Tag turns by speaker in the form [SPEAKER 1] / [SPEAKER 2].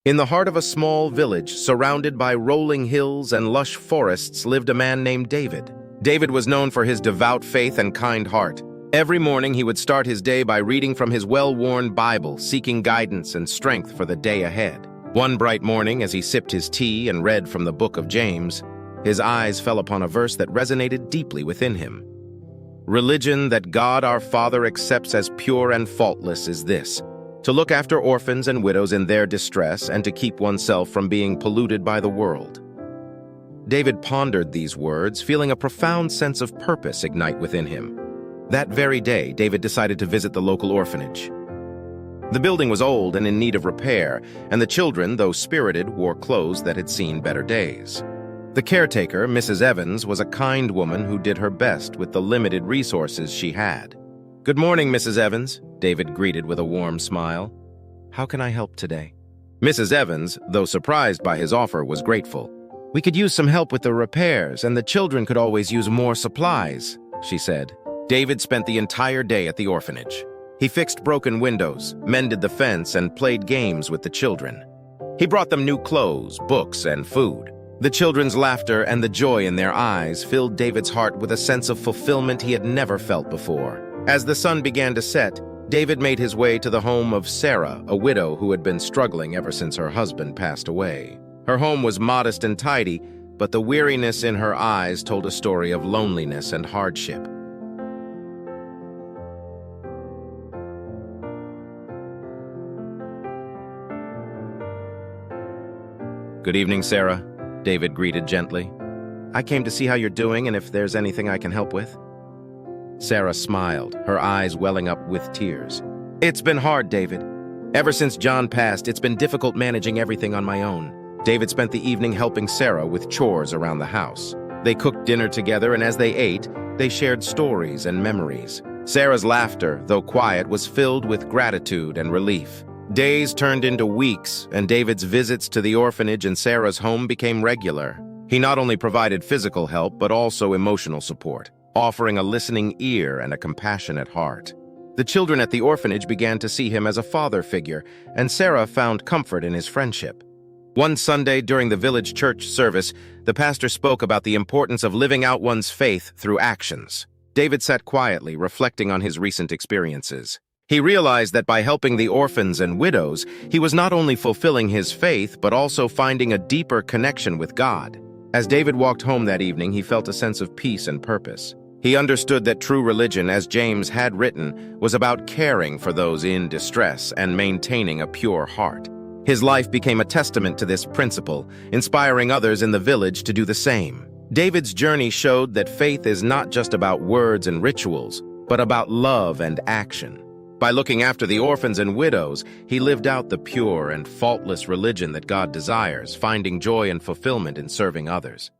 [SPEAKER 1] In the heart of a small village, surrounded by rolling hills and lush forests, lived a man named David. David was known for his devout faith and kind heart. Every morning he would start his day by reading from his well-worn Bible, seeking guidance and strength for the day ahead. One bright morning, as he sipped his tea and read from the book of James, his eyes fell upon a verse that resonated deeply within him. Religion that God our Father accepts as pure and faultless is this: to look after orphans and widows in their distress and to keep oneself from being polluted by the world. David pondered these words, feeling a profound sense of purpose ignite within him. That very day, David decided to visit the local orphanage. The building was old and in need of repair, and the children, though spirited, wore clothes that had seen better days. The caretaker, Mrs. Evans, was a kind woman who did her best with the limited resources she had. "Good morning, Mrs. Evans," David greeted with a warm smile. "How can I help today?" Mrs. Evans, though surprised by his offer, was grateful. "We could use some help with the repairs, and the children could always use more supplies," she said. David spent the entire day at the orphanage. He fixed broken windows, mended the fence, and played games with the children. He brought them new clothes, books, and food. The children's laughter and the joy in their eyes filled David's heart with a sense of fulfillment he had never felt before. As the sun began to set, David made his way to the home of Sarah, a widow who had been struggling ever since her husband passed away. Her home was modest and tidy, but the weariness in her eyes told a story of loneliness and hardship. "Good evening, Sarah," David greeted gently. "I came to see how you're doing and if there's anything I can help with." Sarah smiled, her eyes welling up with tears. "It's been hard, David. Ever since John passed, it's been difficult managing everything on my own." David spent the evening helping Sarah with chores around the house. They cooked dinner together, and as they ate, they shared stories and memories. Sarah's laughter, though quiet, was filled with gratitude and relief. Days turned into weeks, and David's visits to the orphanage and Sarah's home became regular. He not only provided physical help, but also emotional support, offering a listening ear and a compassionate heart. The children at the orphanage began to see him as a father figure, and Sarah found comfort in his friendship. One Sunday during the village church service, the pastor spoke about the importance of living out one's faith through actions. David sat quietly, reflecting on his recent experiences. He realized that by helping the orphans and widows, he was not only fulfilling his faith, but also finding a deeper connection with God. As David walked home that evening, he felt a sense of peace and purpose. He understood that true religion, as James had written, was about caring for those in distress and maintaining a pure heart. His life became a testament to this principle, inspiring others in the village to do the same. David's journey showed that faith is not just about words and rituals, but about love and action. By looking after the orphans and widows, he lived out the pure and faultless religion that God desires, finding joy and fulfillment in serving others.